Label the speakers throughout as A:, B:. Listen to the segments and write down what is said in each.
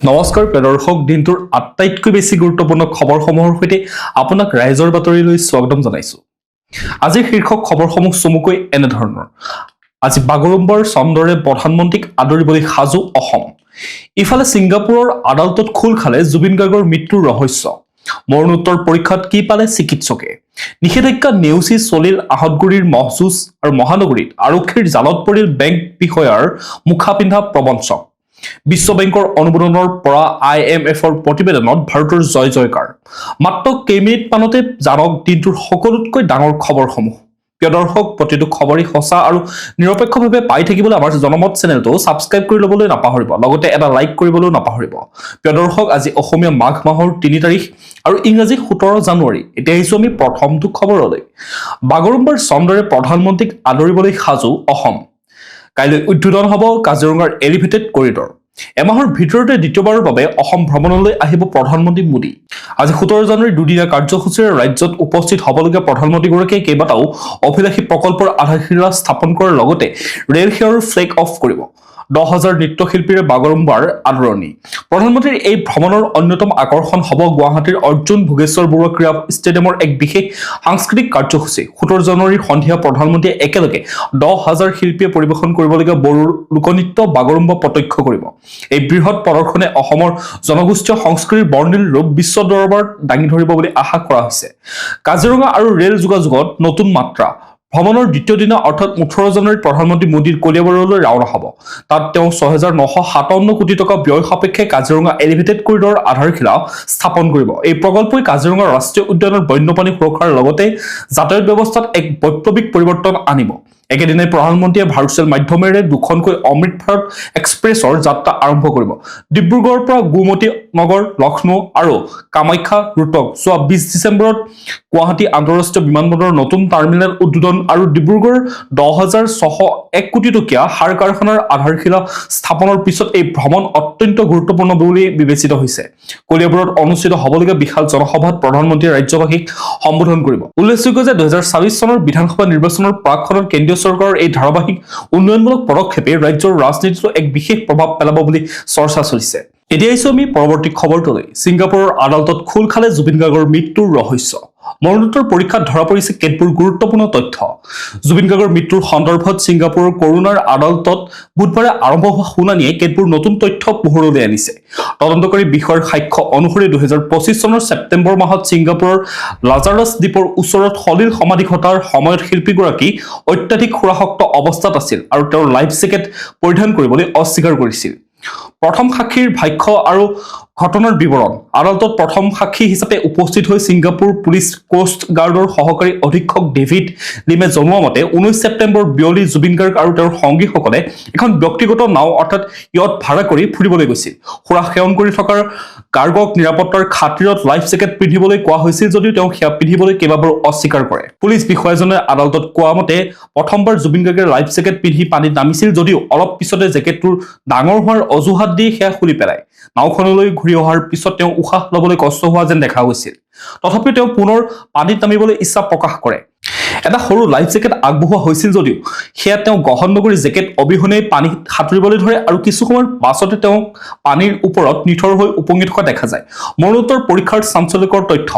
A: নমস্কাৰ দৰ্শক, দিনটোৰ আটাইতকৈ বেছি গুৰুত্বপূৰ্ণ খবৰসমূহৰ সৈতে আপোনাক ৰাইজৰ বাতৰিলৈ স্বাগতম জনাইছো। আজিৰ শীৰ্ষক খবৰসমূহ চমুকৈ এনেধৰণৰ। আজি বাগৰুম্বাৰ চন্দ্ৰৰে প্ৰধানমন্ত্ৰীক আদৰিবলৈ সাজু অসম। ইফালে ছিংগাপুৰৰ আদালতত খোল খালে জুবিন গাৰ্গৰ মৃত্যুৰ ৰহস্য। মৰণোত্তৰ পৰীক্ষাত কি পালে চিকিৎসকে? নিষেধাজ্ঞা নেওচি চলিল আহতগুৰিৰ মহযুঁজ আৰু মহানগৰীত আৰক্ষীৰ জালত পৰিল বেংক বিষয়াৰ মুখা পিন্ধা প্ৰবঞ্চক। বিশ্ব বেংকৰ অনুমোদনৰ পৰা IMFৰ প্ৰতিবেদনত ভাৰতৰ জয় জয়কাৰ। মাত্ৰ কেইমিনিটমানতে জানক দিনটোৰ সকলোতকৈ ডাঙৰ খবৰসমূহ। প্ৰিয় দৰ্শক, প্ৰতিটো খবৰেই সঁচা আৰু নিৰপেক্ষভাৱে পাই থাকিবলৈ আমাৰ জনমত চেনেলটো ছাবস্ক্ৰাইব কৰি ল'বলৈ নাপাহৰিব, লগতে এটা লাইক কৰিবলৈও নাপাহৰিব। প্ৰিয় দৰ্শক, আজি অসমীয়া মাঘ মাহৰ ৩ তাৰিখ আৰু ইংৰাজী 17 জানুৱাৰী। এতিয়া আহিছোঁ আমি প্ৰথমটো খবৰলৈ। বাগৰুম্বাৰ চন্দ্ৰৰে প্ৰধানমন্ত্ৰীক আদৰিবলৈ সাজু অসম। কাইলৈ উদ্বোধন হ'ব কাজিৰঙাৰ এলিভেটেড কৰিডৰ। এমাহৰ ভিতৰতে দ্বিতীয়বাৰৰ বাবে অসম ভ্ৰমণলৈ আহিব প্ৰধানমন্ত্ৰী মোদী। আজি 17 জানুৱাৰী দুদিনীয়া কাৰ্যসূচীৰে ৰাজ্যত উপস্থিত হ'বলগীয়া প্ৰধানমন্ত্ৰীগৰাকীয়ে কেইবাটাও অভিলাষী প্ৰকল্পৰ আধাৰশিলা স্থাপন কৰাৰ লগতে ৰেল সেৱাৰ ফ্লেগ অফ কৰিব। 10,000 নৃত্যশিল্পীৰে বাগৰুম্বাৰ আদৰণি। প্ৰধানমন্ত্ৰীৰ এই ভ্ৰমণৰ অন্যতম আকৰ্ষণ হ'ব গুৱাহাটীৰ অৰ্জুন ভোগেশ্বৰ বৰুৱা ক্ৰীড়া ষ্টেডিয়ামৰ এক বিশেষ সাংস্কৃতিক কাৰ্যসূচী। 17 জানুৱাৰীৰ সন্ধিয়া প্ৰধানমন্ত্ৰীয়ে একেলগে 10,000 শিল্পীয়ে পৰিৱেশন কৰিবলগীয়া বড়ো লোকনৃত্য বাগৰুম্বা প্ৰত্যক্ষ কৰিব। এই বৃহৎ প্ৰদৰ্শনে অসমৰ জনগোষ্ঠীয় সংস্কৃতিৰ বৰ্ণিল ৰূপ বিশ্ব দৰবাৰত দাঙি ধৰিব বুলি আশা কৰা হৈছে। কাজিৰঙা আৰু ৰেল যোগাযোগত নতুন মাত্ৰা। ভ্ৰমণৰ দ্বিতীয় দিনা অৰ্থাৎ 18 জানুৱাৰীত প্ৰধানমন্ত্ৰী মোদীৰ কলিয়াবৰলৈ ৰাওনা হ'ব। তাত তেওঁ 6,957 কোটি টকা ব্যয় সাপেক্ষে কাজিৰঙা এলিভেটেড কৰিডৰৰ আধাৰশিলা স্থাপন কৰিব। এই প্ৰকল্পই কাজিৰঙা ৰাষ্ট্ৰীয় উদ্যানৰ বন্যপ্ৰাণী সুৰক্ষাৰ লগতে যাতায়াত ব্যৱস্থাত এক বৈপ্লৱিক পৰিৱৰ্তন আনিব। একেদিনাই প্ৰধানমন্ত্ৰীয়ে ভাৰ্চুৱেল মাধ্যমেৰে দুখনকৈ অমৃত ভাৰত এক্সপ্ৰেছৰ যাত্ৰা আৰম্ভ কৰিব। ডিব্ৰুগড়ৰ পৰা গুৱাহাটী নগৰ, লক্ষ্ণৌ আৰু কামাখ্যা ৰুটক যোৱা 20 ডিচেম্বৰত গুৱাহাটী আন্তঃৰাষ্ট্ৰীয় বিমানবন্দৰৰ নতুন টাৰ্মিনেল উদ্বোধন আৰু ডিব্ৰুগড় 10,601 কোটি টকীয়া সাৰ কাৰখানাৰ আধাৰশিলা স্থাপনৰ পিছত এই ভ্ৰমণ অত্যন্ত গুৰুত্বপূৰ্ণ বুলি বিবেচিত হৈছে। কলিয়াবৰত অনুষ্ঠিত হ'বলগীয়া বিশাল জনসভাত প্ৰধানমন্ত্ৰীয়ে ৰাজ্যবাসীক সম্বোধন কৰিব। উল্লেখযোগ্য যে 2024 চনৰ বিধানসভা নিৰ্বাচনৰ প্ৰাকখনত কেন্দ্ৰীয় চৰকাৰৰ এই ধাৰাবাহিক উন্নয়নমূলক পদক্ষেপে ৰাজ্যৰ ৰাজনীতিতো এক বিশেষ প্ৰভাৱ পেলাব বুলি চৰ্চা চলিছে। এতিয়া আহিছোঁ আমি পৰৱৰ্তী খবৰটোলৈ। ছিংগাপুৰৰ আদালতত খোল খালে জুবিন গাৰ্গৰ মৃত্যুৰ ৰহস্য। মৰণোত্তৰ পৰীক্ষাত ধৰা পৰিছে কেতবোৰ গুৰুত্বপূৰ্ণ তথ্য। জুবিন গাৰ্গৰ মৃত্যুৰ সন্দৰ্ভত ছিংগাপুৰৰ কৰোনাৰ আদালতত বুধবাৰে আৰম্ভ হোৱা শুনানিয়ে কেতবোৰ নতুন তথ্য পোহৰলৈ আনিছে। তদন্তকাৰী বিষয়ৰ সাক্ষ্য অনুসৰি 2025 চনৰ ছেপ্টেম্বৰ মাহত ছিংগাপুৰৰ লাজাৰাছ দ্বীপৰ ওচৰত সলিল সমাধি ঘটাৰ সময়ত শিল্পীগৰাকী অত্যাধিক সুৰাসক্ত অৱস্থাত আছিল আৰু তেওঁৰ লাইফ জেকেট পৰিধান কৰিবলৈ অস্বীকাৰ কৰিছিল। প্ৰথম সাক্ষীৰ ভাষ্য আৰু ঘটনাৰ বিৱৰণ। আদালতত প্ৰথম সাক্ষী হিচাপে উপস্থিত হৈ ছিংগাপুৰ পুলিচ কোষ্ট গাৰ্ডৰ সহকাৰী অধীক্ষক ডেভিড লিমে জনোৱা মতে 19 ছেপ্টেম্বৰ বিয়লি জুবিন গাৰ্গ আৰু তেওঁৰ সংগীসকলে এখন ব্যক্তিগত নাও অৰ্থাৎ ইয়ট ভাড়া কৰি ফুৰিবলৈ গৈছিল। সুৰা সেৱন কৰি থকা গাৰ্গক নিৰাপত্তাৰ খাতিৰত লাইফ জেকেট পিন্ধিবলৈ কোৱা হৈছিল যদিও তেওঁ সেয়া পিন্ধিবলৈ কেইবাবাৰো অস্বীকাৰ কৰে। পুলিচ বিষয়াজনে আদালতত কোৱা মতে প্ৰথমবাৰ জুবিন গাৰ্গে লাইফ জেকেট পিন্ধি পানীত নামিছিল যদিও অলপ পিছতে জেকেটটোৰ ডাঙৰ হোৱাৰ অজুহাত দি সেয়া খুলি পেলায়। নাওখনলৈ ঘূৰি অহাৰ পিছত তেওঁ উশাহ ল'বলৈ কষ্ট হোৱা যেন দেখা গৈছিল। তথাপিও তেওঁ পুনৰ পানীত নামিবলৈ ইচ্ছা প্ৰকাশ কৰে। এটা সৰু লাইফ জেকেট আগবঢ়োৱা হৈছিল যদিও সেয়া তেওঁ গ্ৰহণ নকৰি জেকেট অবিহনে পানীত সাঁতুৰিবলৈ ধৰে আৰু কিছু সময়ৰ পাছতে তেওঁ পানীৰ ওপৰত নিথৰ হৈ উপঙি থকা দেখা যায়। মৰণোত্তৰ পৰীক্ষাৰ চাঞ্চল্যকৰ তথ্য।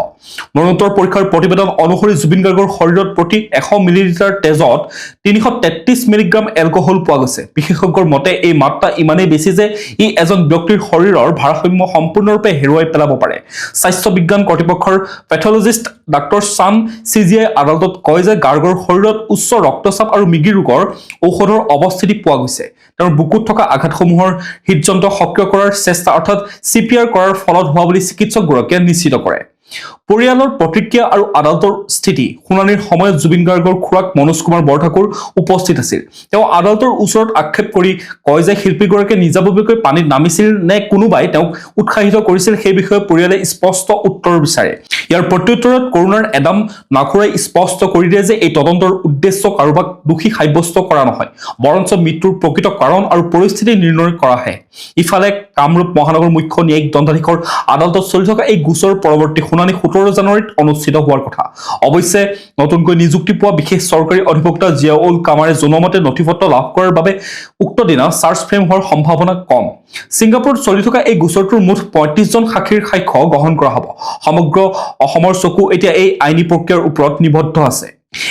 A: মৰণোত্তৰ পৰীক্ষাৰ প্ৰতিবেদন অনুসৰি জুবিন গাৰ্গৰ শৰীৰত প্ৰতি 100 মিলিলিটাৰ তেজত 333 মিলিগ্ৰাম এলকহল পোৱা গৈছে। বিশেষজ্ঞৰ মতে এই মাত্ৰা ইমানেই বেছি যে ই এজন ব্যক্তিৰ শৰীৰৰ ভাৰসাম্য সম্পূৰ্ণৰূপে হেৰুৱাই পেলাব পাৰে। স্বাস্থ্য বিজ্ঞান কৰ্তৃপক্ষৰ পেথলজিষ্ট ডাক্তৰ চান চিজিয়াই আদালতত কয় যে গাৰ্গৰ শৰীৰত উচ্চ ৰক্তচাপ আৰু মৃগী ৰোগৰ ঔষধৰ অৱস্থিতি পোৱা গৈছে। তেওঁৰ বুকুত থকা আঘাতসমূহৰ হৃদযন্ত্ৰ সক্ৰিয় কৰাৰ চেষ্টা অৰ্থাৎ CPR কৰাৰ ফলত হোৱা বুলি চিকিৎসকগৰাকীয়ে নিশ্চিত কৰে। পৰিয়ালৰ প্ৰতিক্ৰিয়া আৰু আদালতৰ স্থিতি। শুনানিৰ সময়ত জুবিন গাৰ্গৰ খুৰাক মনোজ কুমাৰ বৰঠাকুৰ উপস্থিত আছিল। তেওঁ আদালতৰ ওচৰত আক্ষেপ কৰি কয় যে শিল্পীগৰাকীয়ে নিজাববীয়াকৈ পানীত নামিছিল নে কোনোবাই তেওঁক উৎসাহিত কৰিছিল সেই বিষয়ে পৰিয়ালে স্পষ্ট উত্তৰ বিচাৰে। ইয়াৰ প্ৰত্যুত্তৰত কৰোনাৰ এডাম নাখুৰাই স্পষ্ট কৰি দিয়ে যে এই তদন্তৰ উদ্দেশ্য কাৰোবাক দোষী সাব্যস্ত কৰা নহয়, বৰঞ্চ মৃত্যুৰ প্ৰকৃত কাৰণ আৰু পৰিস্থিতি নিৰ্ণয় কৰাহে। ইফালে কামৰূপ মহানগৰ মুখ্য ন্যায়িক দণ্ডাধীশৰ আদালতত চলি থকা এই গোচৰ পৰৱৰ্তী শুনানি 17 জানুৱাৰীত অনুষ্ঠিত হোৱাৰ কথা। অৱশ্যে নতুনকৈ নিযুক্তি পোৱা বিশেষ চৰকাৰী অধিবক্তা জিয়াউল কামাৰে জনোৱা মতে নথিপত্ৰ লাভ কৰাৰ বাবে উক্ত দিনা চাৰ্জ ফ্ৰেম হোৱাৰ সম্ভাৱনা কম। ছিংগাপুৰত চলি থকা এই গোচৰটোৰ মুঠ ৩৫জন সাক্ষীৰ সাক্ষ্য গ্ৰহণ কৰা হ'ব। সমগ্ৰ অসমৰ চকু এতিয়া এই আইনী প্ৰক্ৰিয়াৰ ওপৰত নিবদ্ধ আছে।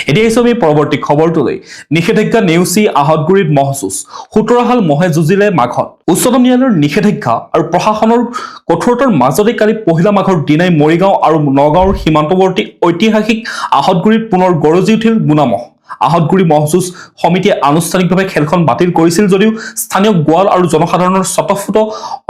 A: এতিয়া আহিছো আমি পৰৱৰ্তী খবৰটোলৈ। নিষেধাজ্ঞা নেওচি আহতগুৰিত মহযুঁজ, ১৭ হাল মহে যুঁজিলে মাঘত। উচ্চতম ন্যায়ালয়ৰ নিষেধাজ্ঞা আৰু প্ৰশাসনৰ কঠোৰতাৰ মাজতে কালি পহিলা মাঘৰ দিনাই মৰিগাঁও আৰু নগাঁৱৰ সীমান্তৱৰ্তী ঐতিহাসিক আহতগুৰিত পুনৰ গৰজি উঠিল গুণামহ। আহতগুৰি মহযুঁজ সমিতিয়ে আনুষ্ঠানিকভাৱে খেলখন বাতিল কৰিছিল যদিও স্থানীয় গোৱাল আৰু জনসাধাৰণৰ স্বতঃস্ফূৰ্ত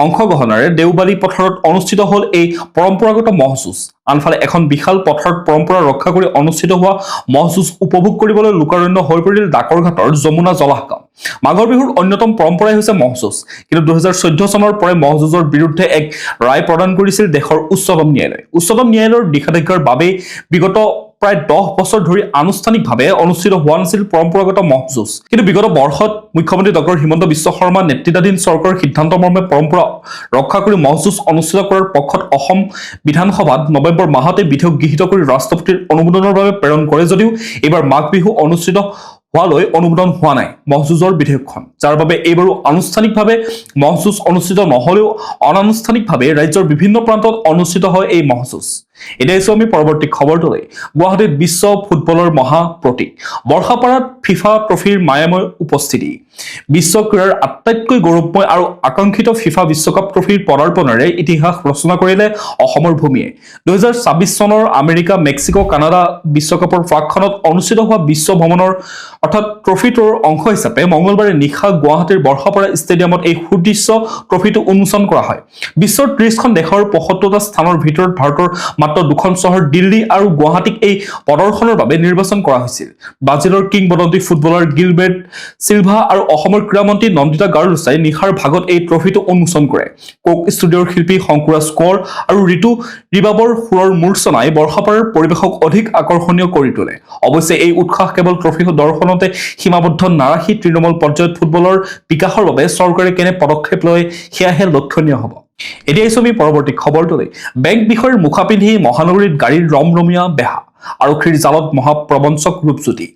A: অংশগ্ৰহণেৰে দেওবালী পথাৰত অনুষ্ঠিত হ'ল এই পৰম্পৰাগত মহযুঁজ। আনফালে এখন বিশাল পথাৰত পৰম্পৰা ৰক্ষা কৰি অনুষ্ঠিত হোৱা মহযুঁজ উপভোগ কৰিবলৈ লোকাৰণ্য হৈ পৰিল ডাকৰঘাটৰ যমুনা জলাশগাঁও। মাঘৰ বিহুৰ অন্যতম পৰম্পৰাই হৈছে মহযুঁজ, কিন্তু ২০১৪ চনৰ পৰাই মহযুঁজৰ বিৰুদ্ধে এক ৰায় প্ৰদান কৰিছিল দেশৰ উচ্চতম ন্যায়ালয়ে। উচ্চতম ন্যায়ালয়ৰ নিষেধাজ্ঞাৰ বাবেই বিগত প্ৰায় ১০ বছৰ ধৰি আনুষ্ঠানিকভাৱে অনুষ্ঠিত হোৱা নাছিল পৰম্পৰাগত মহযুঁজ। কিন্তু বিগত বৰ্ষত মুখ্যমন্ত্ৰী ডক্টৰ হিমন্ত বিশ্ব শৰ্মা নেতৃত্বাধীন চৰকাৰৰ সিদ্ধান্ত মৰ্মে পৰম্পৰা ৰক্ষা কৰি মহযুঁজ অনুষ্ঠিত কৰাৰ পক্ষত অসম বিধানসভাত নৱেম্বৰ মাহতে বিধেয়ক গৃহীত কৰি ৰাষ্ট্ৰপতিৰ অনুমোদনৰ বাবে প্ৰেৰণ কৰে যদিও এইবাৰ মাঘ বিহু অনুষ্ঠিত হোৱালৈ অনুমোদন হোৱা নাই মহযুঁজৰ বিধেয়কখন, যাৰ বাবে এইবাৰো আনুষ্ঠানিকভাৱে মহযুঁজ অনুষ্ঠিত নহলেও অনানুষ্ঠানিকভাৱে ৰাজ্যৰ বিভিন্ন প্ৰান্তত অনুষ্ঠিত হয় এই মহযুঁজ। এতিয়া আহিছো আমি পৰৱৰ্তী খবৰটোলৈ। গুৱাহাটীত বিশ্ব ফুটবলৰ মহা প্ৰতীক, বৰ্ষাপাৰাত ফিফা ট্ৰফিৰ মায়াময় উপস্থিতি। বিশ্ব ক্ৰীড়াৰ আটাইতকৈ গৌৰৱময় আৰু আকাংক্ষিত ফিফা বিশ্বকাপ ট্ৰফিৰ পদাৰ্পণেৰে ইতিহাস ৰচনা কৰিলে অসমৰ ভূমিয়ে। ২০২৬ চনৰ আমেৰিকা, মেক্সিকো, কানাডা বিশ্বকাপৰ প্ৰাকখনত অনুষ্ঠিত হোৱা বিশ্ব ভ্ৰমণৰ অৰ্থাৎ ট্ৰফিটোৰ অংশ হিচাপে মঙলবাৰে নিশা গুৱাহাটীৰ বৰ্ষাপাৰা ষ্টেডিয়ামত এই সুদৃশ্য ট্ৰফিটো উন্মোচন কৰা হয়। বিশ্বৰ ৩০খন দেশৰ ৭৫টা স্থানৰ ভিতৰত ভাৰতৰ মাত্ৰ ২খন চহৰ দিল্লী আৰু গুৱাহাটীক এই প্ৰদৰ্শনৰ বাবে নিৰ্বাচন কৰা হৈছিল। ব্ৰাজিলৰ কিংবদন্তি ফুটবলাৰ গিলবেৰ্ট চিলভা আৰু অসমৰ ক্ৰীড়ামন্ত্ৰী নন্দিতা গাৰ্লছাই নিশাৰ ভাগত এই ট্ৰফিটো উন্মোচন কৰে। কোক ষ্টুডিঅ'ৰ শিল্পী শংকুৰাজ কোঁৱৰ আৰু ঋতু ৰিবাবৰ সুৰৰ মূৰ্ছনাই বৰ্ষাপাৰাৰ পৰিৱেশক অধিক আকৰ্ষণীয় কৰি তোলে। অৱশ্যে এই উৎসাহ কেৱল ট্ৰফি দৰ্শনতে সীমাবদ্ধ নাৰাখি তৃণমূল পৰ্যায়ত ফুটবলৰ বিকাশৰ বাবে চৰকাৰে কেনে পদক্ষেপ লয় সেয়াহে লক্ষণীয় হ'ব। এতিয়া আহিছো আমি পৰৱৰ্তী খবৰটোলৈ। বেংক বিষয়ৰ মুখা পিন্ধি মহানগৰীত গাড়ীৰ ৰমৰমীয়া বেহা, আৰক্ষীৰ জালত মহাপ্ৰবঞ্চক ৰূপজ্যোতি।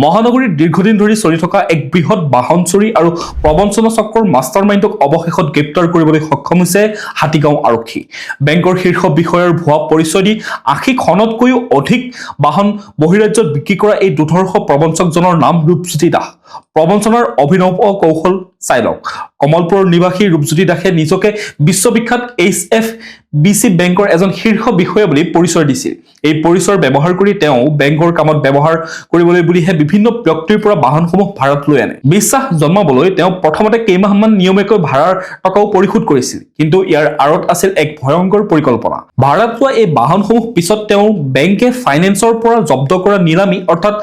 A: মহানগৰীত দীৰ্ঘদিন ধৰি চলি থকা এক বৃহৎ বাহন চুৰি আৰু প্ৰবঞ্চনা চক্ৰৰ মাষ্টাৰ মাইণ্ডক অৱশেষত গ্ৰেপ্তাৰ কৰিবলৈ সক্ষম হৈছে হাতীগাঁও আৰক্ষী। বেংকৰ শীৰ্ষ বিষয়াৰ ভুৱা পৰিচয় দি ৮০খনতকৈও অধিক বাহন বহিৰাজ্যত বিক্ৰী কৰা এই দুৰ্ধৰ্ষ প্ৰবঞ্চকজনৰ নাম ৰূপজ্যোতি দাস। প্ৰবঞ্চনাৰ অভিনৱ কৌশল চাই লওক। কমলপুৰৰ নিবাসী ৰূপজ্যোতি দাসে নিজকে বিশ্ববিখ্যাত HSBC বেংকৰ এজন শীৰ্ষ বিষয়া বুলি পৰিচয় দিছিল। এই পৰিচয় ব্যৱহাৰ কৰি তেওঁ বেংকৰ কামত ব্যৱহাৰ কৰিবলৈ বুলিহে বিভিন্ন ব্যক্তিৰ পৰা বাহনসমূহ ভাড়াত লৈ আনে। বিশ্বাস জন্মাবলৈ তেওঁ প্ৰথমতে কেইমাহমান নিয়মীয়াকৈ ভাড়াৰ টকাও পৰিশোধ কৰিছিল, কিন্তু ইয়াৰ আঁৰত আছিল এক ভয়ংকৰ পৰিকল্পনা। ভাড়াত লোৱা এই বাহনসমূহ পিছত তেওঁ বেংকে ফাইনেন্সৰ পৰা জব্দ কৰা নিলামী অৰ্থাৎ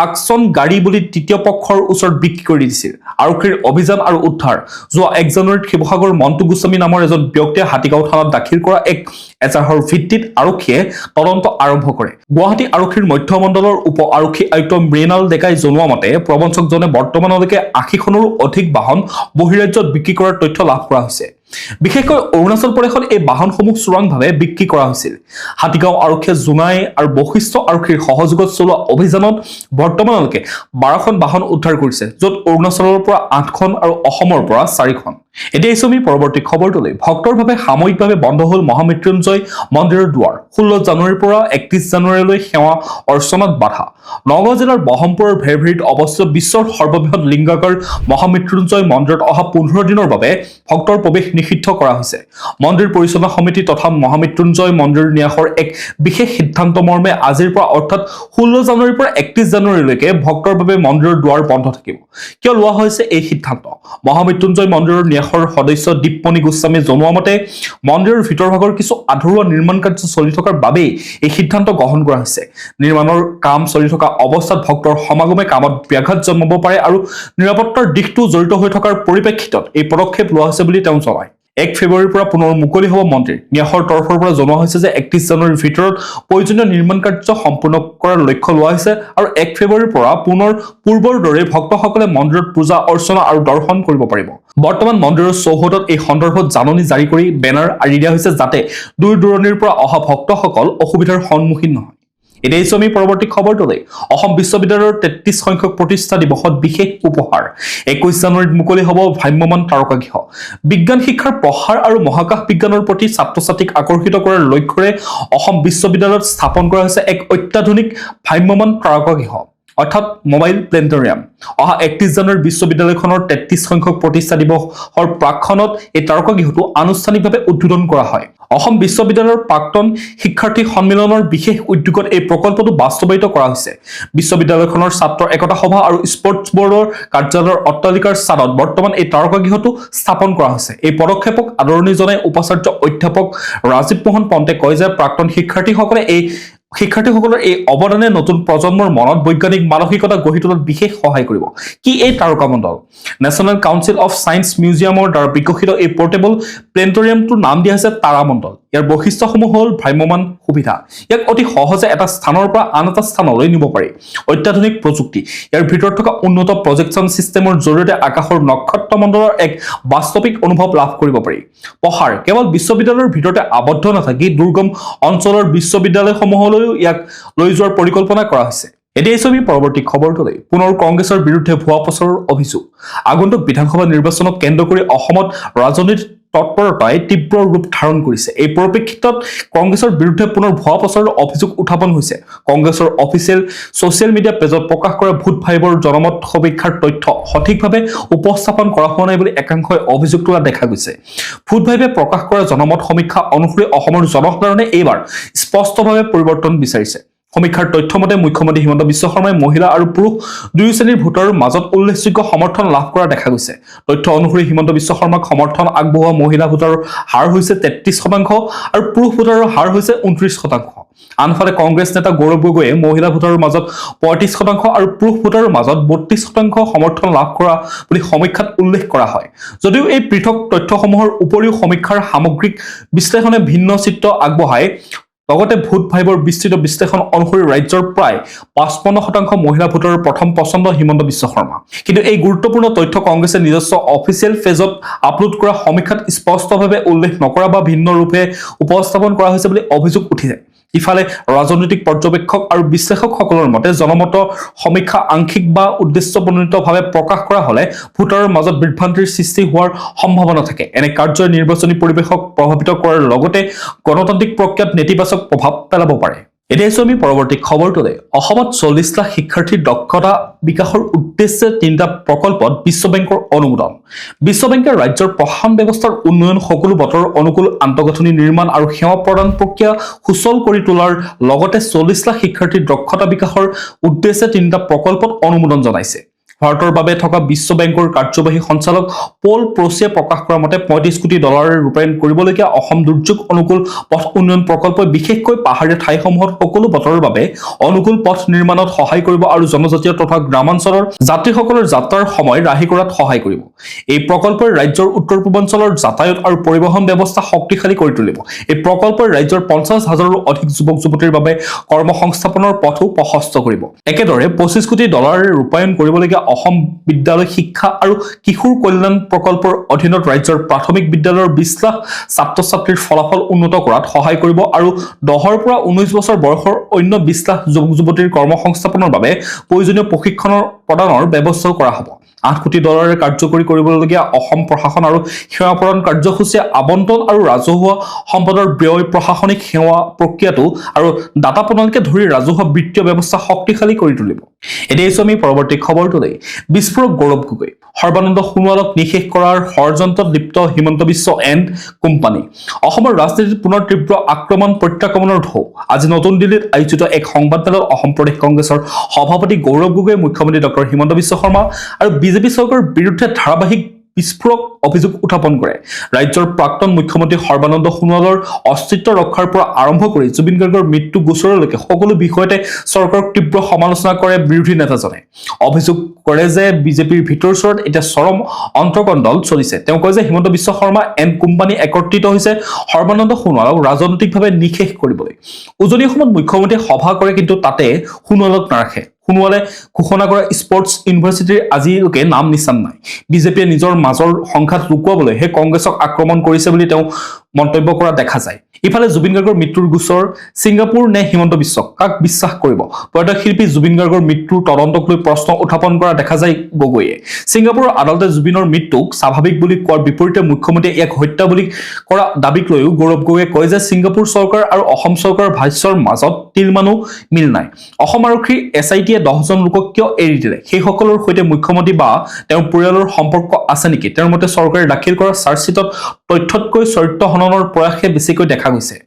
A: আকচন গাড়ী বুলি তৃতীয় পক্ষৰ ওচৰত বিক্ৰী কৰি দিছিল। আৰক্ষীৰ অভিযান আৰু উদ্ধাৰ। যোৱা ১ জানুৱাৰীত শিৱসাগৰ মণ্টু গোস্বামী নামৰ এজন ব্যক্তিয়ে হাতীগাঁও থানাত দাখিল কৰা এক এজাহাৰৰ ভিত্তিত আৰক্ষীয়ে তদন্ত আৰম্ভ কৰে। গুৱাহাটী আৰক্ষীৰ মধ্য মণ্ডলৰ উপ আৰক্ষী আয়ুক্ত মৃণাল ডেকাই জনোৱা মতে প্ৰবঞ্চকজনে বৰ্তমানলৈকে ৮০খনৰো অধিক বাহন বহিৰাজ্যত বিক্ৰী কৰাৰ তথ্য লাভ কৰা হৈছে। বিশেষকৈ অৰুণাচল প্ৰদেশত এই বাহনসমূহ চোৰাংভাৱে বিক্ৰী কৰা হৈছিল। হাতীগাঁও আৰক্ষীয়ে জোনাই আৰু বশিষ্ঠ আৰক্ষীৰ সহযোগত চলোৱা অভিযানত বৰ্তমানলৈকে ১২খন বাহন উদ্ধাৰ কৰিছে, য'ত অৰুণাচলৰ পৰা ৮খন আৰু অসমৰ পৰা ৪খন। এতিয়া আহিছো আমি পৰৱৰ্তী খবৰটোলৈ। ভক্তৰ বাবে সাময়িকভাৱে বন্ধ হ'ল মহামৃত্যুঞ্জয় মন্দিৰৰ দুৱাৰ। ১৬ জানুৱাৰীৰ পৰা ৩১ জানুৱাৰীলৈ সেৱা অৰ্চনাত বাধা। নগাঁও জিলাৰ বহমপুৰৰ ভেৰভেৰিত অৱস্থিত বিশ্বৰ সৰ্ববৃহৎ লিংগাকাৰ মহামৃত্যুঞ্জয় মন্দিৰত অহা ১৫ দিনৰ বাবে ভক্তৰ প্ৰৱেশ নিষিদ্ধ কৰা হৈছে। মন্দিৰ পৰিচালনা সমিতি তথা মহামৃত্যুঞ্জয় মন্দিৰ ন্যাসৰ এক বিশেষ সিদ্ধান্ত মৰ্মে আজিৰ পৰা অৰ্থাৎ ১৬ জানুৱাৰীৰ পৰা ৩১ জানুৱাৰীলৈকে ভক্তৰ বাবে মন্দিৰৰ দুৱাৰ বন্ধ থাকিব। কিয় লোৱা হৈছে এই সিদ্ধান্ত? মহামৃত্যুঞ্জয় মন্দিৰৰ ন্যাসৰ সদস্য দীপমণি গোস্বামীয়ে জনোৱা মতে মন্দিৰৰ ভিতৰভাগৰ কিছু আধৰুৱা নিৰ্মাণ কাৰ্য চলি থকাৰ বাবেই এই সিদ্ধান্ত গ্ৰহণ কৰা হৈছে। নিৰ্মাণৰ কাম চলি থকা অৱস্থাত ভক্তৰ সমাগমে কামত ব্যাঘাত জন্মাব পাৰে আৰু নিৰাপত্তাৰ দিশটো জড়িত হৈ থকাৰ পৰিপ্ৰেক্ষিতত এই পদক্ষেপ লোৱা হৈছে বুলি তেওঁ জনায়। 1 ফেব্ৰুৱাৰীৰ পৰা পুনৰ মুকলি হ'ব মন্দিৰ। ন্যাসৰ তৰফৰ পৰা জনোৱা হৈছে যে 31 জানুৱাৰীৰ ভিতৰত প্ৰয়োজনীয় নিৰ্মাণ কাৰ্য সম্পূৰ্ণ কৰাৰ লক্ষ্য লোৱা হৈছে আৰু 1 ফেব্ৰুৱাৰীৰ পৰা পুনৰ পূৰ্বৰ দৰে ভক্তসকলে মন্দিৰত পূজা অৰ্চনা আৰু দৰ্শন কৰিব পাৰিব। বৰ্তমান মন্দিৰৰ চৌহদত এই সন্দৰ্ভত জাননী জাৰি কৰি বেনাৰ আঁৰি দিয়া হৈছে যাতে দূৰ দূৰণিৰ পৰা অহা ভক্তসকল অসুবিধাৰ সন্মুখীন নহয়। এতিয়া আমি পৰৱৰ্তী খবৰটোলৈ। অসম বিশ্ববিদ্যালয়ৰ 33 সংখ্যক প্ৰতিষ্ঠা দিৱসত বিশেষ উপহাৰ। 21 জানুৱাৰীত মুকলি হ'ব ভ্ৰাম্যমাণ তাৰকাগৃহ। বিজ্ঞান শিক্ষাৰ প্ৰসাৰ আৰু মহাকাশ বিজ্ঞানৰ প্ৰতি ছাত্ৰ ছাত্ৰীক আকৰ্ষিত কৰাৰ লক্ষ্যৰে অসম বিশ্ববিদ্যালয়ত স্থাপন কৰা হৈছে এক অত্যাধুনিক ভ্ৰাম্যমাণ তাৰকাগৃহ অৰ্থাৎ মোবাইল প্লেনেটৰিয়াম। অহা 31 জানুৱাৰীৰ বিশ্ববিদ্যালয়খনৰ 33 সংখ্যক প্ৰতিষ্ঠা দিৱসৰ প্ৰাক্ষণত এই তাৰকাগৃহটো আনুষ্ঠানিকভাৱে উদ্বোধন কৰা হয়। অসম বিশ্ববিদ্যালয়ৰ প্ৰাক্তন শিক্ষাৰ্থী সন্মিলনৰ বিশেষ উদ্যোগত এই প্ৰকল্পটো বাস্তৱায়িত কৰা হৈছে। বিশ্ববিদ্যালয়খনৰ ছাত্ৰ একতা সভা আৰু স্পৰ্টছ বৰ্ডৰ কাৰ্যালয়ৰ অট্টালিকাৰ ছাদত বৰ্তমান এই তাৰকাগৃহটো স্থাপন কৰা হৈছে। এই পদক্ষেপক আদৰণি জনাই উপাচাৰ্য অধ্যাপক ৰাজীৱ মোহন পন্তে কয় যে প্ৰাক্তন শিক্ষাৰ্থীসকলৰ এই অৱদানে নতুন প্ৰজন্মৰ মনত বৈজ্ঞানিক মানসিকতা গঢ়ি তোলাত বিশেষ সহায় কৰিব। কি এই তাৰকামণ্ডল? নেশ্যনেল কাউন্সিল অফ ছায়েন্স মিউজিয়ামৰ দ্বাৰা বিকশিত এই পৰ্টেবল প্লেনেটৰিয়ামটোৰ নাম দিয়া হৈছে তাৰামণ্ডল। ইয়াৰ বৈশিষ্ট্যসমূহ হ'ল ভ্ৰাম্যমাণ সুবিধা। ইয়াক অতি সহজে এটা স্থানৰ পৰা আন এটা স্থানলৈ নিব পাৰি। অত্যাধুনিক প্ৰযুক্তি। ইয়াৰ ভিতৰত থকা উন্নত প্ৰজেকশ্যন ছিষ্টেমৰ জৰিয়তে আকাশৰ নক্ষত্ৰমণ্ডলৰ এক বাস্তৱিক অনুভৱ লাভ কৰিব পাৰি। প্ৰসাৰ কেৱল বিশ্ববিদ্যালয়ৰ ভিতৰতে আবদ্ধ নাথাকি দুৰ্গম অঞ্চলৰ বিশ্ববিদ্যালয়সমূহলৈও ইয়াক লৈ যোৱাৰ পৰিকল্পনা কৰা হৈছে। এতিয়া আমি পৰৱৰ্তী খবৰটোলৈ। পুনৰ কংগ্ৰেছৰ বিৰুদ্ধে ভুৱা প্ৰচাৰৰ অভিযোগ। আগন্তুক বিধানসভা নিৰ্বাচনক কেন্দ্ৰ কৰি অসমত ৰাজনৈতিক তৎপৰতাই তীব্ৰ ৰূপ ধাৰণ কৰিছে। এই পৰিপ্ৰেক্ষিতত কংগ্ৰেছৰ বিৰুদ্ধে পুনৰ ভুৱা প্ৰচাৰৰ অভিযোগ উত্থাপন হৈছে। কংগ্ৰেছৰ অফিচিয়েল ছচিয়েল মিডিয়া পেজত প্ৰকাশ কৰা ভোট ভাইবৰ জনমত সমীক্ষাৰ তথ্য সঠিকভাৱে উপস্থাপন কৰা হোৱা নাই বুলি একাংশই অভিযোগ তোলা দেখা গৈছে। ভোট ভাইবে প্ৰকাশ কৰা জনমত সমীক্ষা অনুসৰি অসমৰ জনসাধাৰণে এইবাৰ স্পষ্টভাৱে পৰিৱৰ্তন বিচাৰিছে। সমীক্ষাৰ তথ্য মতে মুখ্যমন্ত্ৰী হিমন্ত বিশ্ব শৰ্মাই মহিলা আৰু পুৰুষ দুয়ো শ্ৰেণীৰ ভোটাৰৰ মাজত উল্লেখযোগ্য সমৰ্থন লাভ কৰা দেখা গৈছে। তথ্য অনুসৰি হিমন্ত বিশ্ব শৰ্মাক সমৰ্থন আগবঢ়োৱা মহিলা ভোটাৰৰ হাৰ হৈছে 33% আৰু পুৰুষ ভোটাৰৰ হাৰ হৈছে 29%। আনফালে কংগ্ৰেছ নেতা গৌৰৱ গগৈয়ে মহিলা ভোটাৰৰ মাজত 35% আৰু পুৰুষ ভোটাৰৰ মাজত 32% সমৰ্থন লাভ কৰা বুলি সমীক্ষাত উল্লেখ কৰা হয়। যদিও এই পৃথক তথ্যসমূহৰ উপৰিও সমীক্ষাৰ সামগ্ৰিক বিশ্লেষণে ভিন্ন চিত্ৰ আগবঢ়ায়। লগতে ভোট ভাইবৰ বিস্তৃত বিশ্লেষণ অনুসৰি ৰাজ্যৰ প্ৰায় 55% মহিলা ভোটাৰৰ প্ৰথম পছন্দ হিমন্ত বিশ্ব শৰ্মা। কিন্তু এই গুৰুত্বপূৰ্ণ তথ্য কংগ্ৰেছে নিজস্ব অফিচিয়েল পেজত আপলোড কৰা সমীক্ষাত স্পষ্টভাৱে উল্লেখ নকৰা বা ভিন্ন ৰূপে উপস্থাপন কৰা হৈছে বুলি অভিযোগ উঠিছে। ইফালে ৰাজনৈতিক পৰ্যবেক্ষক আৰু বিশ্লেষকসকলৰ মতে জনমত সমীক্ষা আংশিক বা উদ্দেশ্যপ্ৰণোদিতভাৱে প্ৰকাশ কৰা হলে ভোটাৰৰ মাজত বিভ্ৰান্তিৰ সৃষ্টি হোৱাৰ সম্ভাৱনা থাকে। এনে কাৰ্যই নিৰ্বাচনী পৰিৱেশক প্ৰভাৱিত কৰাৰ লগতে গণতান্ত্ৰিক প্ৰক্ৰিয়াত নেতিবাচক প্ৰভাৱ পেলাব পাৰে। এতিয়া আমি পৰৱৰ্তী খবৰটোলৈ। অসমত 40 লাখ শিক্ষাৰ্থীৰ দক্ষতা বিকাশৰ উদ্দেশ্যে 3টা প্ৰকল্পত বিশ্ব বেংকৰ অনুমোদন। বিশ্ব বেংকে ৰাজ্যৰ প্ৰশাসন ব্যৱস্থাৰ উন্নয়ন, সকলো বতৰৰ অনুকূল আন্তঃগাঁথনি নিৰ্মাণ আৰু সেৱা প্ৰদান প্ৰক্ৰিয়া সুচল কৰি তোলাৰ লগতে 40 লাখ শিক্ষাৰ্থীৰ দক্ষতা বিকাশৰ উদ্দেশ্যে 3টা প্ৰকল্পত অনুমোদন জনাইছে। ভাৰতৰ বাবে থকা বিশ্ব বেংকৰ কাৰ্যবাহী সঞ্চালক পল প্ৰচিয়ে প্ৰকাশ কৰা মতে $35 কোটি ৰূপায়ণ কৰিবলগীয়া অসম দুৰ্যোগ অনুকূল পথ উন্নয়ন প্ৰকল্পই বিশেষকৈ পাহাৰীয়া ঠাইসমূহত সকলো বতৰৰ বাবে অনুকূল পথ নিৰ্মাণত সহায় কৰিব আৰু জনজাতীয় তথা গ্ৰামাঞ্চলৰ যাত্ৰীসকলৰ যাত্ৰাৰ সময় ৰাহি কৰাত সহায় কৰিব। এই প্ৰকল্পই ৰাজ্যৰ উত্তৰ পূৰ্বাঞ্চলৰ যাতায়াত আৰু পৰিবহণ ব্যৱস্থা শক্তিশালী কৰি তুলিব। এই প্ৰকল্পই ৰাজ্যৰ 50,000ৰো অধিক যুৱক যুৱতীৰ বাবে কৰ্মসংস্থাপনৰ পথো প্ৰশস্ত কৰিব। একেদৰে $25 কোটি ৰূপায়ণ কৰিবলগীয়া অসম বিদ্যালয় শিক্ষা আৰু কিশোৰ কল্যাণ প্ৰকল্পৰ অধীনত ৰাজ্যৰ প্ৰাথমিক বিদ্যালয়ৰ 20 লাখ ছাত্ৰ ছাত্ৰীৰ ফলাফল উন্নত কৰাত সহায় কৰিব আৰু 10ৰ পৰা 19 বছৰ বয়সৰ অন্য 20 লাখ যুৱক যুৱতীৰ কৰ্মসংস্থাপনৰ বাবে প্ৰয়োজনীয় প্ৰশিক্ষণৰ প্ৰদানৰ ব্যৱস্থা কৰা হ'ব। $8 কোটি কাৰ্যকৰী কৰিবলগীয়া অসম প্ৰশাসন আৰু সেৱা প্ৰদান কাৰ্যসূচীয়ে আবণ্টন আৰু ৰাজহুৱা সম্পদৰ ব্যয়, প্ৰশাসনিক সেৱা প্ৰক্ৰিয়াটো আৰু ডাটা প্ৰণালীকে ধৰি ৰাজহুৱা বিত্তীয় ব্যৱস্থা শক্তিশালী কৰি তুলিব। এতিয়া আমি পৰৱৰ্তী খবৰটোলৈ। বিস্ফোৰক গৌৰৱ গগৈ। সৰ্বানন্দ সোণোৱালক নিঃশেষ কৰাৰ ষড়যন্ত্ৰত লিপ্ত হিমন্ত বিশ্ব এণ্ড কোম্পানী। অসমৰ ৰাজনীতিত পুনৰ তীব্ৰ আক্ৰমণ প্ৰত্যাক্ৰমণৰ ঢৌ। আজি নতুন দিল্লীত আয়োজিত এক সংবাদমেলত অসম প্ৰদেশ কংগ্ৰেছৰ সভাপতি গৌৰৱ গগৈয়ে মুখ্যমন্ত্ৰী ডক্টৰ হিমন্ত বিশ্ব শৰ্মা আৰু বিজেপি চৰকাৰৰ বিৰুদ্ধে ধাৰাবাহিক বিস্ফোৰক অভিযোগ উত্থাপন কৰে ৰাজ্যৰ প্ৰাক্তন মুখ্যমন্ত্ৰী সৰ্বানন্দ সোণোৱালৰ অস্তিত্ব ৰক্ষাৰ পৰা আৰম্ভ কৰি জুবিন গাৰ্গৰ মৃত্যু গোচৰলৈকে সকলো বিষয়তে চৰকাৰক তীব্ৰ সমালোচনা কৰে বিৰোধী নেতাজনে অভিযোগ কৰে যে বিজেপিৰ ভিতৰ চৰত এতিয়া চৰম অন্তৰ্কণ্ডল চলিছে তেওঁ কয় যে হিমন্ত বিশ্ব শৰ্মা এণ্ড কোম্পানী একত্ৰিত হৈছে সৰ্বানন্দ সোণোৱালক ৰাজনৈতিকভাৱে নিঃশেষ কৰিবলৈ উজনি অসমত মুখ্যমন্ত্ৰীয়ে সভা কৰে কিন্তু তাতে সোণোৱালক নাৰাখে সোণোৱালে ঘোষণা কৰা স্পৰ্টছ ইউনিভাৰ্চিটিৰ আজিলৈকে নাম নিচান নাই বিজেপিয়ে নিজৰ মাজৰ সংঘাত লুকুৱাবলৈ হে কংগ্ৰেছক আক্ৰমণ কৰিছে বুলি তেওঁ মন্তব্য কৰা দেখা যায় ইফালে জুবিন গাৰ্গৰ মৃত্যুৰ গোচৰ ছিংগাপুৰ নে হিমন্ত বিশ্ব কাক বিশ্বাস কৰিব প্ৰয়াত শিল্পী জুবিন গাৰ্গৰ মৃত্যুৰ তদন্তক লৈ প্ৰশ্ন উত্থাপন কৰা দেখা যায় গগৈয়ে ছিংগাপুৰৰ আদালতে জুবিনৰ মৃত্যুক স্বাভাৱিক বুলি কোৱাৰ বিপৰীতে মুখ্যমন্ত্ৰীয়ে ইয়াক হত্যা বুলি কৰা দাবীক লৈও গৌৰৱ গগৈয়ে কয় যে ছিংগাপুৰ চৰকাৰ আৰু অসম চৰকাৰৰ ভাষ্যৰ মাজত তিলমানো মিল নাই অসম আৰক্ষীৰ এছআইটিয়ে 10জন লোকক কিয় এৰি দিলে সেইসকলৰ সৈতে মুখ্যমন্ত্ৰী বা তেওঁৰ পৰিয়ালৰ সম্পৰ্ক আছে নেকি তেওঁৰ মতে চৰকাৰে দাখিল কৰা চাৰ্জশ্বিটত তথ্যতকৈ চৰিত্ৰ হননৰ প্ৰয়াসে বেছিকৈ দেখা গৈছে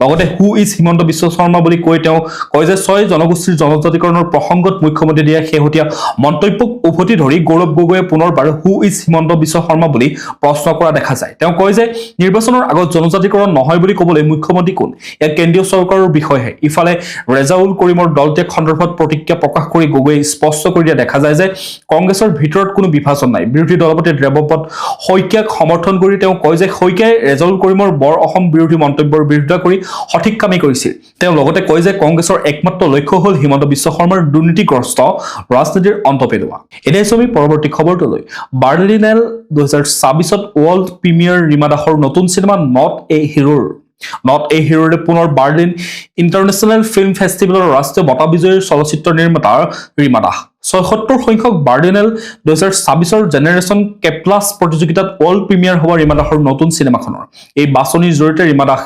A: লগতে হু ইজ হিমন্ত বিশ্ব শৰ্মা বুলি কৈ তেওঁ কয় যে 6 জনগোষ্ঠীৰ জনজাতিকৰণৰ প্ৰসংগত মুখ্যমন্ত্ৰী দিয়া শেহতীয়া মন্তব্যক উভতি ধৰি গৌৰৱ গগৈয়ে পুনৰবাৰ হু ইজ হিমন্ত বিশ্ব শৰ্মা বুলি প্ৰশ্ন কৰা দেখা যায় তেওঁ কয় যে নিৰ্বাচনৰ আগত জনজাতিকৰণ নহয় বুলি ক'বলৈ মুখ্যমন্ত্ৰী কোন ইয়াক কেন্দ্ৰীয় চৰকাৰৰ বিষয়হে ইফালে ৰেজাউল কৰিমৰ দলটোৱে খণ্ডৰপত প্ৰতিক্ৰিয়া প্ৰকাশ কৰি গগৈয়ে স্পষ্ট কৰি দিয়া দেখা যায় যে কংগ্ৰেছৰ ভিতৰত কোনো বিভাজন নাই বিৰোধী দলপতি দেৱব্ৰত শইকীয়াক সমৰ্থন কৰি তেওঁ কয় যে শইকীয়াই ৰেজাউল কৰিমৰ বৰ অসম বিৰোধী মন্তব্যৰ বিৰুদ্ধে কৰি সঠিক কামেই কৰিছিল তেওঁ লগতে কয় যে কংগ্ৰেছৰ একমাত্ৰ লক্ষ্য হ'ল হিমন্ত বিশ্ব শৰ্মাৰ দুৰ্নীতিগ্ৰস্ত ৰাজনীতিৰ অন্ত পেলোৱা এতিয়া আমি পৰৱৰ্তী খবৰটোলৈ বাৰ্লিনেল 2026ত ৱৰ্ল্ড প্ৰিমিয়াৰ ৰীমা দাসৰ নতুন চিনেমা নট এ হিৰোৰে পুনৰ বাৰ্লিন ইণ্টাৰনেশ্যনেল ফিল্ম ফেষ্টিভেলৰ ৰাষ্ট্ৰীয় বঁটা বিজয়ী চলচ্চিত্ৰ নিৰ্মাতা ৰীমা দাস ৭৬ সংখ্যক বাৰ্লিনেল 2026ৰ জেনেৰেশ্যন কেপ্লাছ প্ৰতিযোগিতাত ৱৰ্ল্ড প্ৰিমিয়াৰ হ'ব ৰীমা দাসৰ নতুন চিনেমাখনৰ এই বাছনিৰ জৰিয়তে ৰীমা দাস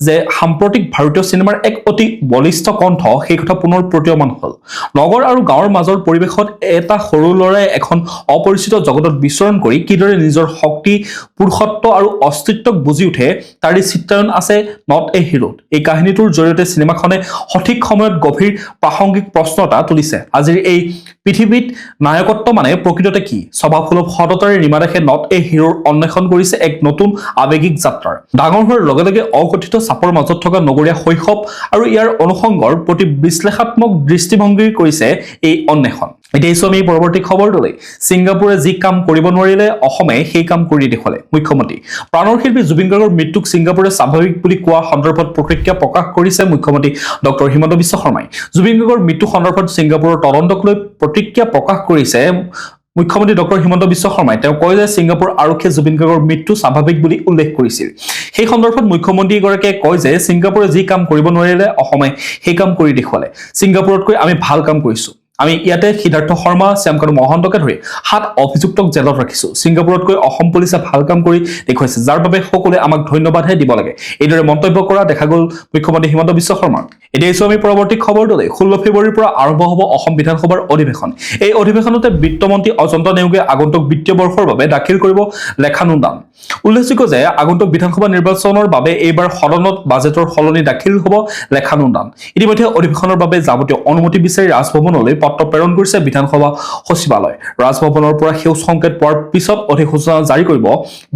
A: যে সাম্প্ৰতিক ভাৰতীয় চিনেমাৰ এক অতি বলিষ্ঠ কণ্ঠ সেই কথা পুনৰ প্ৰতীয়মান হ'ল নগৰ আৰু গাঁৱৰ মাজৰ পৰিৱেশত এটা সৰু ল'ৰাই এখন অপৰিচিত জগতত বিচৰণ কৰি কিদৰে নিজৰ শক্তি পুৰুষত্ব আৰু অস্তিত্বক বুজি উঠে তাৰে চিত্ৰায়ন আছে নট এ হিৰোত এই কাহিনীটোৰ জৰিয়তে চিনেমাখনে সঠিক সময়ত গভীৰ প্ৰাসংগিক প্ৰশ্ন এটা তুলিছে আজিৰ এই পৃথিৱীত নায়কত্ব মানে প্ৰকৃততে কি স্বভাৱসুলভ সততাৰে ৰীমা দাসে নট এ হিৰোৰ অন্বেষণ কৰিছে এক নতুন আৱেগিক যাত্ৰাৰ ডাঙৰ হোৱাৰ লগে লগে অগঠিত চাপৰ মাজত থকা নগৰীয়া শৈশৱ আৰু ইয়াৰ অনুষংগৰ প্ৰতি বিশ্লেষাত্মক দৃষ্টিভংগী কৰিছে এই অন্বেষণ এতিয়া আমি পৰৱৰ্তী খবৰটোলৈ ছিংগাপুৰে যি কাম কৰিব নোৱাৰিলে অসমে সেই কাম কৰি দেখুৱালে মুখ্যমন্ত্ৰী প্ৰাণৰ শিল্পী জুবিন গাৰ্গৰ মৃত্যুক ছিংগাপুৰে স্বাভাৱিক বুলি কোৱা সন্দৰ্ভত প্ৰতিক্ৰিয়া প্ৰকাশ কৰিছে মুখ্যমন্ত্ৰী ডক্টৰ হিমন্ত বিশ্ব শৰ্মাই জুবিন গাৰ্গৰ মৃত্যু সন্দৰ্ভত ছিংগাপুৰৰ তদন্তক লৈ প্ৰতিক্ৰিয়া প্ৰকাশ কৰিছে মুখ্যমন্ত্ৰী ডক্টৰ হিমন্ত বিশ্ব শৰ্মাই তেওঁ কয় যে ছিংগাপুৰ আৰক্ষীয়ে জুবিন গাৰ্গৰ মৃত্যু স্বাভাৱিক বুলি উল্লেখ কৰিছিল সেই সন্দৰ্ভত মুখ্যমন্ত্ৰীগৰাকীয়ে কয় যে ছিংগাপুৰে যি কাম কৰিব নোৱাৰিলে অসমে সেই কাম কৰি দেখুৱালে ছিংগাপুৰতকৈ আমি ভাল কাম কৰিছো আমি ইয়াতে সিদ্ধাৰ্থ শৰ্মা শ্যামকানু মহন্তকে ধৰি 7 অভিযুক্তক জেলত ৰাখিছো ছিংগাপুৰতকৈ অসম পুলিচে ভাল কাম কৰি দেখুৱাইছে যাৰ বাবে সকলোৱে আমাক ধন্যবাদহে দিব লাগে এইদৰে মন্তব্য কৰা দেখা গ'ল মুখ্যমন্ত্ৰী হিমন্ত বিশ্ব শৰ্মা এতিয়া আমি পৰৱৰ্তী খবৰটোলৈ 16 ফেব্ৰুৱাৰীৰ পৰা আৰম্ভ হ'ব অসম বিধানসভাৰ অধিৱেশন এই অধিৱেশনতে বিত্তমন্ত্ৰী অজন্ত নেওগে আগন্তুক বিত্তীয় বৰ্ষৰ বাবে দাখিল কৰিব লেখানুদান উল্লেখযোগ্য যে আগন্তুক বিধানসভা নিৰ্বাচনৰ বাবে এইবাৰ সদনত বাজেটৰ সলনি দাখিল হ'ব লেখানুদান ইতিমধ্যে অধিৱেশনৰ বাবে যাৱতীয় অনুমতি বিচাৰি ৰাজভৱনলৈ পত্ৰ প্ৰেৰণ কৰিছে বিধানসভা সচিবালয় ৰাজভৱনৰ পৰা সেউজ সংকেত পোৱাৰ পিছত অধিসূচনা জাৰি কৰিব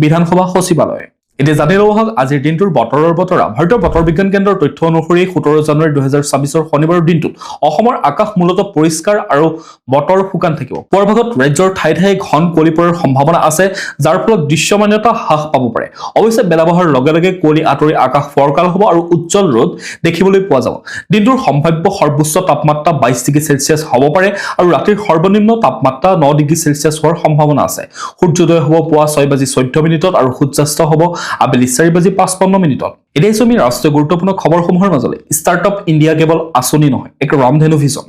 A: বিধানসভা সচিবালয়ে এতিয়া জানি লওঁ হওক আজিৰ দিনটোৰ বতৰৰ বতৰা ভাৰতীয় বতৰ বিজ্ঞান কেন্দ্ৰৰ তথ্য অনুসৰি 17 জানুৱাৰী 2026ৰ শনিবাৰৰ দিনটোত অসমৰ আকাশ মূলতঃ পৰিষ্কাৰ আৰু বতৰ শুকান থাকিব পুৱাৰ ভাগত ৰাজ্যৰ ঠাই ঠাই ঘন কুঁৱলী পৰাৰ সম্ভাৱনা আছে যাৰ ফলত দৃশ্যমানতা হ্ৰাস পাব পাৰে অৱশ্যে বেলা বহাৰ লগে লগে কুঁৱলী আঁতৰি আকাশ ফৰকাল হ'ব আৰু উজ্জ্বল ৰ'দ দেখিবলৈ পোৱা যাব দিনটোৰ সম্ভাৱ্য সৰ্বোচ্চ তাপমাত্ৰা 22 ডিগ্ৰী চেলছিয়াছ হ'ব পাৰে আৰু ৰাতিৰ সৰ্বনিম্ন তাপমাত্ৰা 9 ডিগ্ৰী চেলছিয়াছ হোৱাৰ সম্ভাৱনা আছে সূৰ্যোদয় হ'ব পুৱা 6:14 আৰু সূৰ্যাস্ত হ'ব আবেলি 4:55 এতিয়া আমি ৰাষ্ট্ৰীয় গুৰুত্বপূৰ্ণ খবৰসমূহৰ মাজলৈ ষ্টাৰ্টআপ ইণ্ডিয়া কেৱল আঁচনি নহয় এক ৰামধেনু ভিজন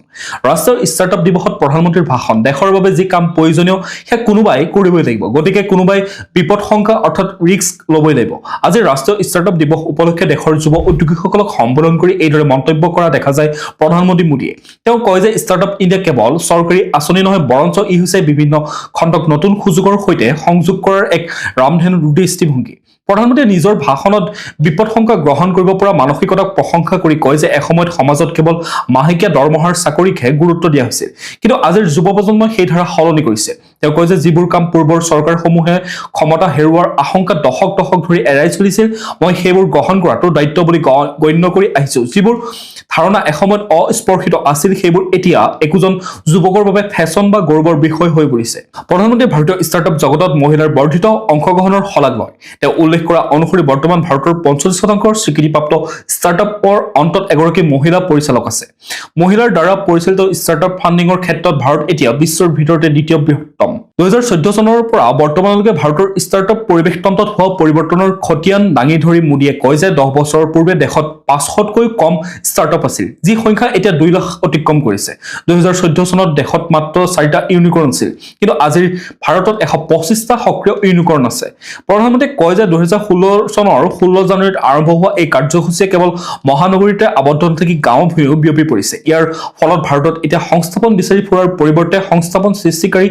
A: ৰাষ্ট্ৰীয় ষ্টাৰ্টআপ দিৱসত প্ৰধানমন্ত্ৰীৰ ভাষণ দেশৰ বাবে যি কাম প্ৰয়োজনীয় সেয়া কোনোবাই কৰিবই লাগিব গতিকে কোনোবাই বিপদ শংকা অৰ্থাৎ ৰিস্ক ল'বই লাগিব আজি ৰাষ্ট্ৰীয় ষ্টাৰ্টআপ দিৱস উপলক্ষে দেশৰ যুৱ উদ্যোগীসকলক সম্বোধন কৰি এইদৰে মন্তব্য কৰা দেখা যায় প্ৰধানমন্ত্ৰী মোদীয়ে তেওঁ কয় যে ষ্টাৰ্টআপ ইণ্ডিয়া কেৱল চৰকাৰী আঁচনি নহয় বৰঞ্চ ই হৈছে বিভিন্ন খণ্ডক নতুন সুযোগৰ সৈতে সংযোগ কৰাৰ এক ৰামধেনু দৃষ্টিভংগী প্ৰধানমন্ত্ৰীয়ে নিজৰ ভাষণত বিপদ শংকা গ্ৰহণ কৰিব পৰা মানসিকতাক প্ৰশংসা কৰি কয় যে এসময়ত সমাজত কেৱল মাহেকীয়া দৰমহাৰ চাকৰিকহে গুৰুত্ব দিয়া হৈছিল কিন্তু আজিৰ যুৱ প্ৰজন্মই সেই ধাৰা সলনি কৰিছে তেওঁ কয় যে যিবোৰ কাম পূৰ্বৰ চৰকাৰসমূহে ক্ষমতা হেৰুৱাৰ আশংকা দশক ধৰি এৰাই চলিছিল, মই সেইবোৰ গ্ৰহণ কৰাটো দায়িত্ব বুলি গণ্য কৰি আহিছো। যিবোৰ ধাৰণা এসময়ত অস্পৰ্শিত আছিল, সেইবোৰ এতিয়া একোজন যুৱকৰ বাবে ফেশ্বন বা গৌৰৱৰ বিষয় হৈ পৰিছে। প্ৰধানমন্ত্ৰীয়ে ভাৰতীয় ষ্টাৰ্টআপ জগতত মহিলাৰ বৰ্ধিত অংশগ্ৰহণৰ শলাগ লয়। তেওঁ উল্লেখ কৰা অনুসৰি বৰ্তমান ভাৰতৰ 45% স্বীকৃতিপ্ৰাপ্ত ষ্টাৰ্টআপৰ অন্তত এগৰাকী মহিলা পৰিচালক আছে। মহিলাৰ দ্বাৰা পৰিচালিত ষ্টাৰ্টআপ ফাণ্ডিঙৰ ক্ষেত্ৰত ভাৰত এতিয়া বিশ্বৰ ভিতৰতে দ্বিতীয় বৃহত্তম। 2014 চনৰ পৰা বৰ্তমানলৈকে ভাৰতৰ ষ্টাৰ্টআপ পৰিৱেশতন্ত্ৰত হোৱা পৰিৱৰ্তনৰ খতিয়ান দাঙি ধৰি মোদীয়ে কয় যে 10 বছৰৰ পূৰ্বে দেশত 500তকৈ কম ষ্টাৰ্টআপ আছিল, যি সংখ্যা এতিয়া 2 লাখ অতিক্ৰম কৰিছে। 2014 চনত দেশত মাত্ৰ 4টা ইউনিকৰ্ণ আছিল, কিন্তু আজিৰ ভাৰতত 125টা সক্ৰিয় ইউনিকৰ্ণ আছে। প্ৰধানমন্ত্ৰীয়ে কয় যে 2016 চনৰ 16 জানুৱাৰীত আৰম্ভ হোৱা এই কাৰ্যসূচীয়ে কেৱল মহানগৰীতে আবদ্ধ নাথাকি গাঁও ভূঞেও বিয়পি পৰিছে। ইয়াৰ ফলত ভাৰতত এতিয়া সংস্থাপন বিচাৰি ফুৰাৰ পৰিৱৰ্তে সংস্থাপন সৃষ্টিকাৰী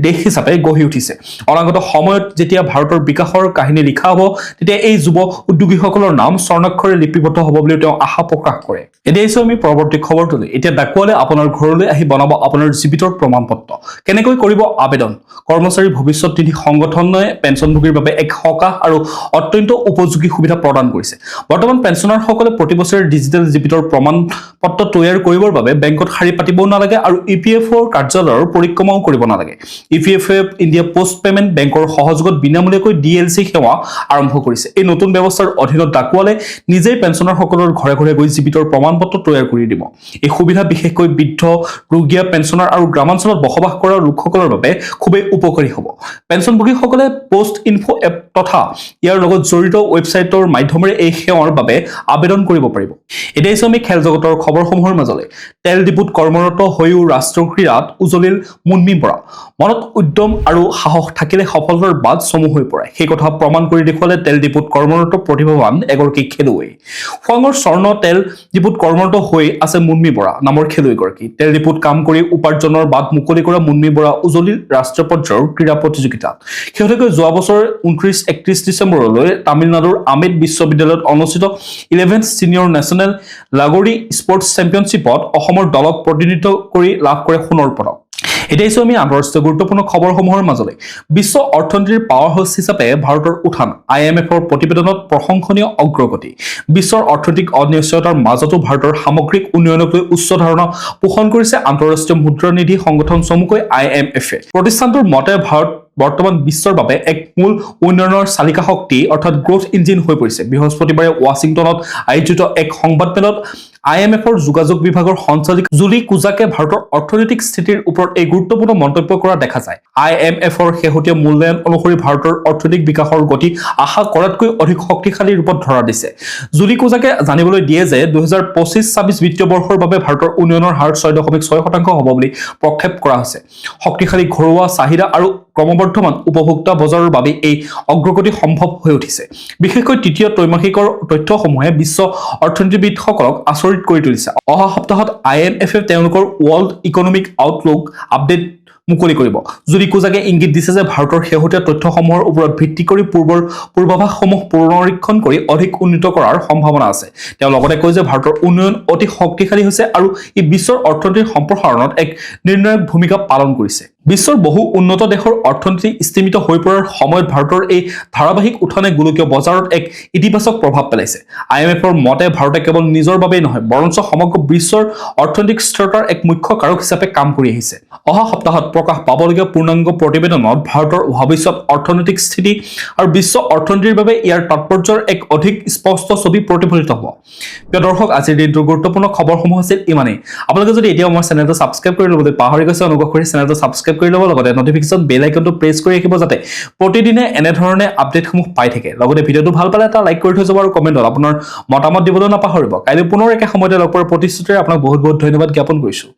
A: দেশ হিচাপে গঢ়ি উঠিছে। অনাগত সময়ত যেতিয়া ভাৰতৰ বিকাশৰ কাহিনী লিখা হ'ব, তেতিয়া এই যুৱ উদ্যোগীসকলৰ নাম স্বৰ্ণাক্ষৰে লিপিবদ্ধ হ'ব বুলি তেওঁ আশা প্ৰকাশ কৰে। এতিয়া আহিছো আমি পৰৱৰ্তী খবৰটোলৈ। এতিয়া ডাকুৱালে আপোনাৰ ঘৰলৈ আহি বনাব আপোনাৰ জীৱিতৰ প্ৰমাণপত্ৰ। কেনেকৈ কৰিব আবেদন? কৰ্মচাৰী ভৱিষ্যত নিধি সংগঠনে পেঞ্চনভোগীৰ বাবে এক সকাহ আৰু অত্যন্ত উপযোগী সুবিধা প্ৰদান কৰিছে। বৰ্তমান পেঞ্চনাৰসকলে প্ৰতি বছৰে ডিজিটেল জীৱিতৰ প্ৰমাণপত্ৰ তৈয়াৰ কৰিবৰ বাবে বেংকত শাৰী পাতিবও নালাগে আৰু EPFOৰ কাৰ্যালয়ৰ পৰিক্ৰমাও কৰিব নালাগে। EPFO ইণ্ডিয়া পোষ্ট পেমেণ্ট বেংকৰ সহযোগত বিনামূলীয়াকৈ DLC সেৱা আৰম্ভ কৰিছে। এই নতুন ব্যৱস্থাৰ অধীনত ডাকুৱালে নিজেই পেঞ্চনাৰসকলৰ ঘৰে ঘৰে গৈ জীৱিতৰ প্ৰমাণপত্ৰ তৈয়াৰ কৰি দিব। এই সুবিধা বিশেষকৈ বৃদ্ধ, ৰোগীয়া পেঞ্চনাৰ আৰু গ্ৰামাঞ্চলত বসবাস কৰা লোকসকলৰ বাবে খুবেই উপকাৰী হ'ব। পেঞ্চনভোগীসকলে পোষ্ট ইনফো এপ তথা ইয়াৰ লগত জড়িত ৱেবছাইটৰ মাধ্যমেৰে এই সেৱাৰ বাবে আবেদন কৰিব পাৰিব। এতিয়া আহিছো আমি খেল জগতৰ খবৰসমূহৰ মাজলৈ। তেল ডিপুত কৰ্মৰত হৈও ৰাষ্ট্ৰীয় ক্ৰীড়াত উজলিল মুনমী বৰা। মনত উদ্যম আৰু সাহস থাকিলে সফলতাৰ বাট চমু হৈ পৰে। সেই কথা প্ৰমাণ কৰি দেখুৱালে তেল ডিপুত কৰ্মৰত প্ৰতিভাৱান এগৰাকী খেলুৱৈ। খোৱাঙৰ স্বৰ্ণ তেল ডিপুত কৰ্মৰত হৈ আছে মুনমী বৰা নামৰ খেলুৱৈগৰাকী। তেল ডিপুত কাম কৰি উপাৰ্জনৰ বাট মুকলি কৰা মুনমী বৰা উজলিল ৰাষ্ট্ৰীয় পৰ্যায়ৰ ক্ৰীড়া প্ৰতিযোগিতাত। শেহতীয়াকৈ যোৱা বছৰ 29-31 ডিচেম্বৰলৈ তামিলনাডুৰ আমেদ বিশ্ববিদ্যালয়ত অনুষ্ঠিত 11th ছিনিয়ৰ নেশ্যনেল লাগৰী স্পৰ্টছ চেম্পিয়নশ্বিপত অসমৰ দলক প্ৰতিনিধিত্ব কৰি লাভ কৰে সোণৰ পদক। এতিয়া আহিছো আমি আন্তঃৰাষ্ট্ৰীয় গুৰুত্বপূৰ্ণ খবৰসমূহৰ মাজলৈ। বিশ্ব অৰ্থনীতিৰ পাৱাৰ হাউচ হিচাপে ভাৰতৰ উত্থান। IMFৰ প্ৰতিবেদনত প্ৰশংসনীয় অগ্ৰগতি। বিশ্বৰ অৰ্থনৈতিক অনিশ্চয়তাৰ মাজতো ভাৰতৰ সামগ্ৰিক উন্নয়নক লৈ উচ্চ ধাৰণা পোষণ কৰিছে আন্তঃৰাষ্ট্ৰীয় মুদ্ৰা নিধি সংগঠন চমুকৈ IMFে। প্ৰতিষ্ঠানটোৰ মতে ভাৰত বৰ্তমান বিশ্বৰ বাবে এক মূল উন্নয়নৰ চালিকা শক্তি অৰ্থাৎ গ্ৰোথ ইঞ্জিন হৈ পৰিছে। বৃহস্পতিবাৰে ৱাশ্বিংটনত আয়োজিত এক সংবাদমেলত IMFৰ যোগাযোগ বিভাগৰ সঞ্চালক জুলি কুজাকে ভাৰতৰ অৰ্থনৈতিক স্থিতিৰ ওপৰত এই গুৰুত্বপূৰ্ণ মন্তব্য কৰা দেখা যায়। IMFৰ শেহতীয়া মূল্যায়ন অনুসৰি ভাৰতৰ অৰ্থনৈতিক বিকাশৰ গতি আশা কৰাতকৈ অধিক শক্তিশালী ৰূপত ধৰা দিছে। জুলি কুজাকে জানিবলৈ দিয়ে যে 2025-26 বিত্তীয় বৰ্ষৰ বাবে ভাৰতৰ উন্নয়নৰ হাৰ 6.6% হ'ব বুলি প্ৰক্ষেপ কৰা হৈছে। শক্তিশালী ঘৰুৱা চাহিদা আৰু ক্ৰমবৰ্ধমান উপভোক্তা বজাৰৰ বাবে এই অগ্ৰগতি সম্ভৱ হৈ উঠিছে। বিশেষকৈ তৃতীয় ত্ৰৈমাসিকৰ তথ্যসমূহে বিশ্ব অৰ্থনীতিবিদসকলক আচৰিত কৰি তুলিছে। অহা সপ্তাহত IMFে তেওঁলোকৰ ৱৰ্ল্ড ইকনমিক আউটলুক আপডেট মুকলি কৰিব। জুলি কুজাকে ইংগিত দিছে যে ভাৰতৰ শেহতীয়া তথ্যসমূহৰ ওপৰত ভিত্তি কৰি পূৰ্বৰ পূৰ্বাভাসসমূহ পুনৰীক্ষণ কৰি অধিক উন্নীত কৰাৰ সম্ভাৱনা আছে। তেওঁ লগতে কয় যে ভাৰতৰ উন্নয়ন অতি শক্তিশালী হৈছে আৰু ই বিশ্বৰ অৰ্থনীতিৰ সম্প্ৰসাৰণত এক নিৰ্ণায়ক ভূমিকা পালন কৰিছে। বিশ্বৰ বহু উন্নত দেশৰ অৰ্থনীতি স্থিমিত হৈ পৰাৰ সময়ত ভাৰতৰ এই ধাৰাবাহিক উত্থানে গোলকীয় বজাৰত এক ইতিবাচক প্ৰভাৱ পেলাইছে। IMFৰ মতে ভাৰতে কেৱল নিজৰ বাবেই নহয়, বৰঞ্চ সমগ্ৰ বিশ্বৰ অৰ্থনৈতিক স্থিৰতাৰ এক মুখ্য কাৰক হিচাপে কাম কৰি আহিছে। অহা সপ্তাহত প্ৰকাশ পাবলগীয়া পূৰ্ণাংগ প্ৰতিবেদনত ভাৰতৰ ভৱিষ্যত অৰ্থনৈতিক স্থিতি আৰু বিশ্ব অৰ্থনীতিৰ বাবে ইয়াৰ তাৎপৰ্যৰ এক অধিক স্পষ্ট ছবি প্ৰতিফলিত হ'ব। প্ৰিয় দৰ্শক, আজিৰ দিনটোৰ গুৰুত্বপূৰ্ণ খবৰসমূহ আছিল ইমানেই। আপোনালোকে যদি এতিয়াও আমাৰ চেনেলটো ছাবস্ক্ৰাইব কৰি ল'বলৈ পাহৰি গৈছে, অনুগ্ৰহ কৰি চেনেলটো ছাবস্ক্ৰাইব কৰি ল'ব, লগতে নটিফিকেশ্যন বেল আইকনটো প্ৰেছ কৰি ৰাখিব যাতে প্ৰতিদিনে এনেধৰণে আপডেটসমূহ পাই থাকে। লগতে ভিডিঅ'টো ভাল পালে এটা লাইক কৰি থৈ যাব আৰু কমেণ্টত আপোনাৰ মতামত দিবলৈ নাপাহৰিব। কাইলৈ পুনৰ একে সময়তে লগ পোৱাৰ প্ৰতিশ্ৰুতিৰে আপোনাক বহুত বহুত ধন্যবাদ জ্ঞাপন কৰিছোঁ।